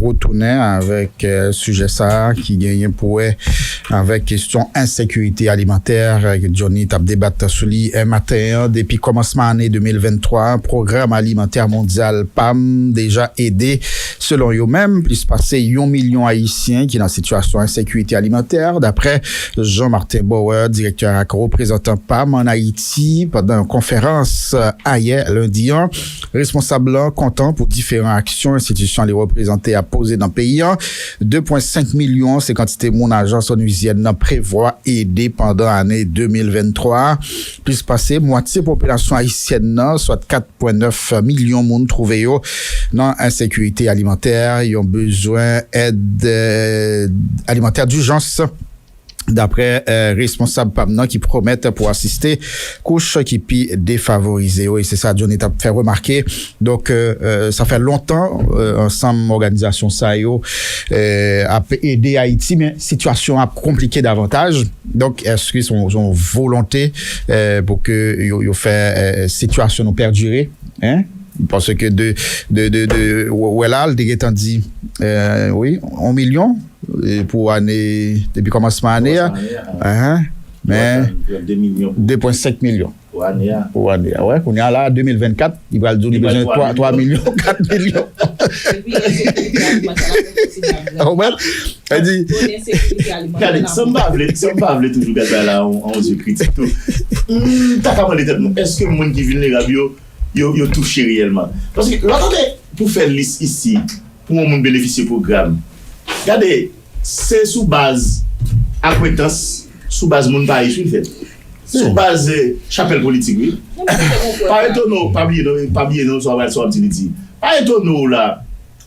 retourner avec sujet ça qui gagne pour avec question insécurité alimentaire. Johnny t'a débattu sur lui un matin depuis commencement année 2023. Programme alimentaire mondial PAM déjà aidé selon eux-mêmes plus passer 1 million haïtiens qui dans situation insécurité alimentaire d'après Jean-Martin Bauer, directeur ACRO, représentant PAM en Haïti pendant une conférence hier lundi. Responsable content pour différentes actions institutions les représenter à poser dans le pays. 2,5 millions c'est quantité mon agence onusienne prévoit aider pendant l'année 2023 plus passer moitié population haïtienne soit 4,9 millions monde trouvé dans insécurité alimentaire, ils ont besoin d'aide alimentaire d'urgence. D'après responsable PAMNA qui promettent pour assister couches qui pi défavorisées. Oui, c'est ça Johnny t'a fait remarquer. Donc ça fait longtemps ensemble organisation ça yo a aidé Haïti mais situation a compliqué davantage. Donc est-ce qu'ils sont volonté pour que yo fait situation nous perdurer hein? Parce que de voilà le déguetant dit oui 1 million pour année depuis commencement année mais 2,5 millions pour année ouais on est là 2024 il va dire besoin 3 millions 4 millions elle dit ça me parle toujours là on se critique tout t'as comment les têtes est-ce que monde qui vulnérable yo touché réellement parce que l'attendez pour faire liste ici pour monde bénéficier programme regardez c'est sous base acquaintance sous base monde pas ici fait sous base chapelle politique oui pas étonnant pas bien non soit petit dit pas étonnant là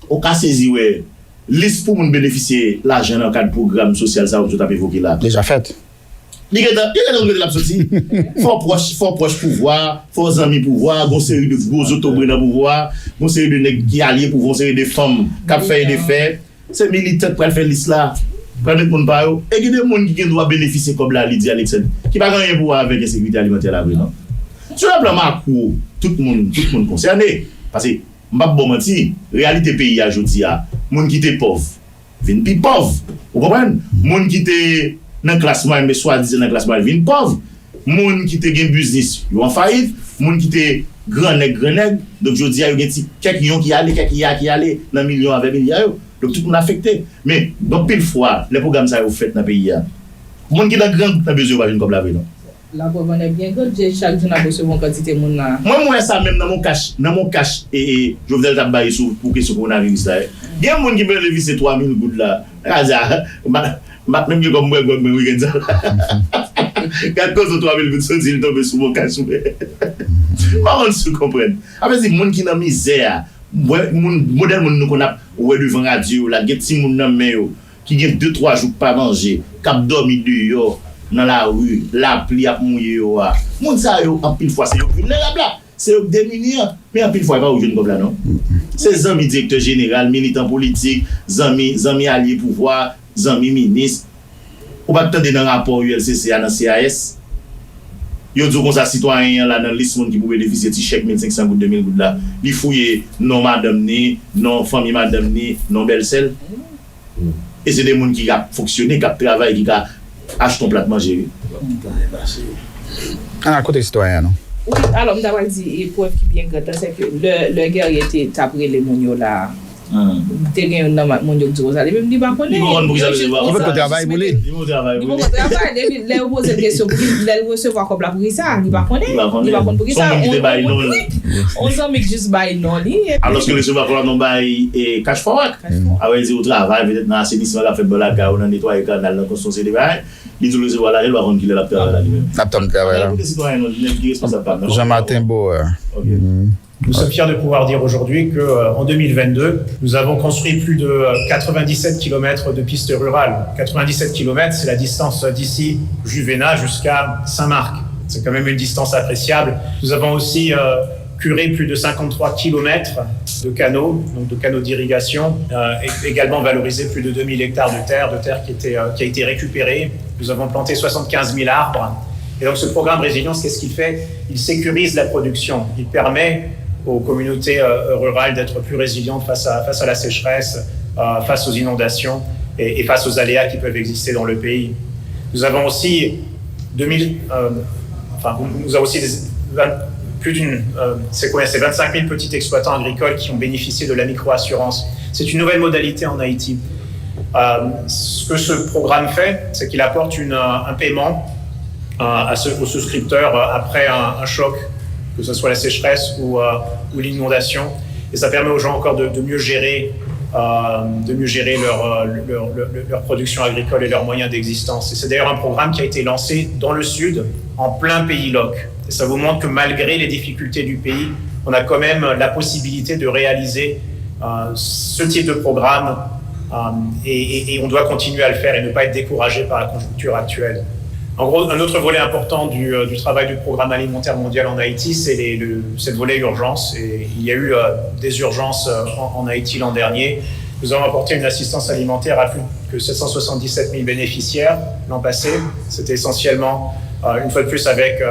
au cas saisi ouais liste pour monde bénéficier l'argent dans cadre programme social ça vous avez évoqué là déjà fait il y a la sortie fort proche pouvoir fort amis pouvoir une série de gros autobrés dans pouvoir une série de nèg qui alliés pour une série de femmes qui fait des faits c'est militant pour faire liste là prendre monde pas et qui des monde qui doit bénéficier comme la Lydie Alexandre qui pas rien pour avec insécurité alimentaire là non sur le plan macro tout le monde concerné parce que m'pa bon menti réalité pays aujourd'hui a monde qui était pauvre vinn plus pauvre vous comprenez monde qui était dans classement mais soit-disant dans classement vinn pauvre monde qui était gain business yo en faillite monde qui était grand nèg donc je dis a yo gen ti quelques millions qui aller dans millions avec milliards donc tout le monde affecté mais donc pile fois les programmes ça yo fait dans pays a monde qui dans grand dans besoin pas comme la non la pauvre est bien grande chaque jour n'a recevoir une quantité monde là moi ça même dans mon cash et je vais t'a bailler sur pour question coronavirus là il y a monde qui bénéficie 3000 gouttes là même je comme moi week-end ça quand cause 3000 gouttes sorti il tombe sur mon cash pas on se comprendre avec des monde qui dans misère modèle monde nous qu'on a ouais devant radio la geti monde dans main qui gagne 2-3 jours pas manger cap dormir dehors dans la rue la pluie a mouiller yo monde ça yo en pile fois c'est vulnérable c'est démunis mais en pile fois pas au jeune comme là non c'est amis directeur général militant politique amis alliés pouvoir amis ministre ou pas attendre dans rapport ULCC dans CAS yo dit comme ça citoyen là dans liste monde qui peut bénéficier de chèque 1500 gouttes 2000 gouttes là il fouiller non madame ni non famille madame ni non belle-sœur et c'est des monde qui a fonctionné qui a travaillé qui a acheté un plat de manger à côté citoyen non oui alors on doit dire preuve qui bien grande c'est que le guerrier était après les monio là te gen nan mon yo dit ça même dit pas connaître il veut travailler pour lui il veut travailler les poser question pour les recevoir comme la pour ça il pas connaître il pas connaître pour ça on s'en met juste bail non li alors que recevoir comme non bail et cash forward avec dit au travail peut-être dans assainissement la fait la gare on nettoyer canal dans construction des bail il dit recevoir là il va rendre qu'il la travail là lui-même Jean-Martin Bauer Nous sommes fiers de pouvoir dire aujourd'hui qu'en 2022, nous avons construit plus de 97 km de pistes rurales. 97 km, c'est la distance d'ici, Juvena, jusqu'à Saint-Marc. C'est quand même une distance appréciable. Nous avons aussi curé plus de 53 km de canaux, donc de canaux d'irrigation, et également valorisé plus de 2000 hectares de terre qui a été récupérée. Nous avons planté 75 000 arbres. Et donc ce programme Résilience, qu'est-ce qu'il fait? Il sécurise la production. Il permet aux communautés rurales d'être plus résilientes face à la sécheresse, face aux inondations et face aux aléas qui peuvent exister dans le pays. Nous avons aussi c'est 25 000 petits exploitants agricoles qui ont bénéficié de la micro-assurance. C'est une nouvelle modalité en Haïti. Ce que ce programme fait, c'est qu'il apporte un paiement aux souscripteurs après un choc, que ce soit la sécheresse ou l'inondation. Et ça permet aux gens encore de mieux gérer leur production agricole et leurs moyens d'existence. Et c'est d'ailleurs un programme qui a été lancé dans le sud, en plein pays LOC. Et ça vous montre que malgré les difficultés du pays, on a quand même la possibilité de réaliser ce type de programme et on doit continuer à le faire et ne pas être découragé par la conjoncture actuelle. En gros, un autre volet important du travail du Programme alimentaire mondial en Haïti, c'est le volet urgence. Et il y a eu des urgences en Haïti l'an dernier. Nous avons apporté une assistance alimentaire à plus que 777 000 bénéficiaires l'an passé. C'était essentiellement, une fois de plus, avec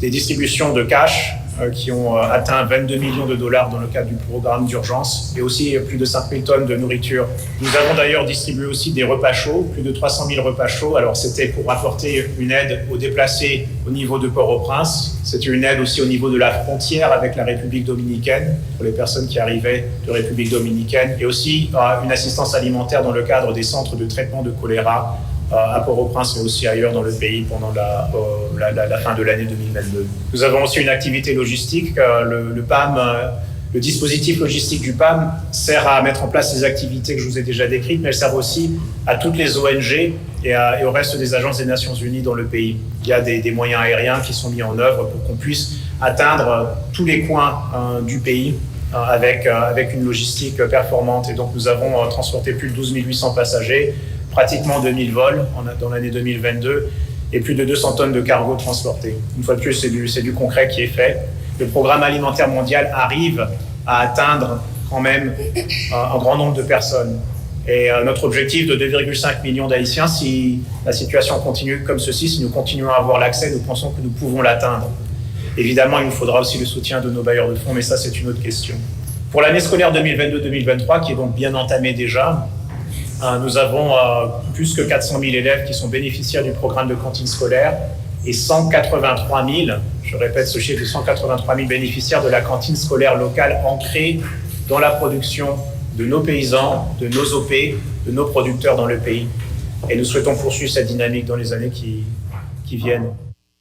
des distributions de cash qui ont atteint 22 millions de dollars dans le cadre du programme d'urgence et aussi plus de 5 000 tonnes de nourriture. Nous avons d'ailleurs distribué aussi des repas chauds, plus de 300 000 repas chauds. Alors c'était pour apporter une aide aux déplacés au niveau de Port-au-Prince. C'était une aide aussi au niveau de la frontière avec la République dominicaine pour les personnes qui arrivaient de République dominicaine et aussi une assistance alimentaire dans le cadre des centres de traitement de choléra à Port-au-Prince mais aussi ailleurs dans le pays pendant la fin de l'année 2022. Nous avons aussi une activité logistique. Le PAM, le dispositif logistique du PAM sert à mettre en place les activités que je vous ai déjà décrites, mais elles servent aussi à toutes les ONG et au reste des agences des Nations Unies dans le pays. Il y a des moyens aériens qui sont mis en œuvre pour qu'on puisse atteindre tous les coins du pays avec une logistique performante. Et donc nous avons transporté plus de 12 800 passagers, pratiquement 2000 vols dans l'année 2022 et plus de 200 tonnes de cargo transportés. Une fois de plus, c'est du concret qui est fait. Le Programme alimentaire mondial arrive à atteindre quand même un grand nombre de personnes. Et notre objectif de 2,5 millions d'Haïtiens, si la situation continue comme ceci, si nous continuons à avoir l'accès, nous pensons que nous pouvons l'atteindre. Évidemment, il nous faudra aussi le soutien de nos bailleurs de fonds, mais ça, c'est une autre question. Pour l'année scolaire 2022-2023, qui est donc bien entamée déjà, nous avons plus que 400 000 élèves qui sont bénéficiaires du programme de cantine scolaire et 183 000, je répète ce chiffre, de 183 000 bénéficiaires de la cantine scolaire locale ancrée dans la production de nos paysans, de nos OP, de nos producteurs dans le pays. Et nous souhaitons poursuivre cette dynamique dans les années qui viennent.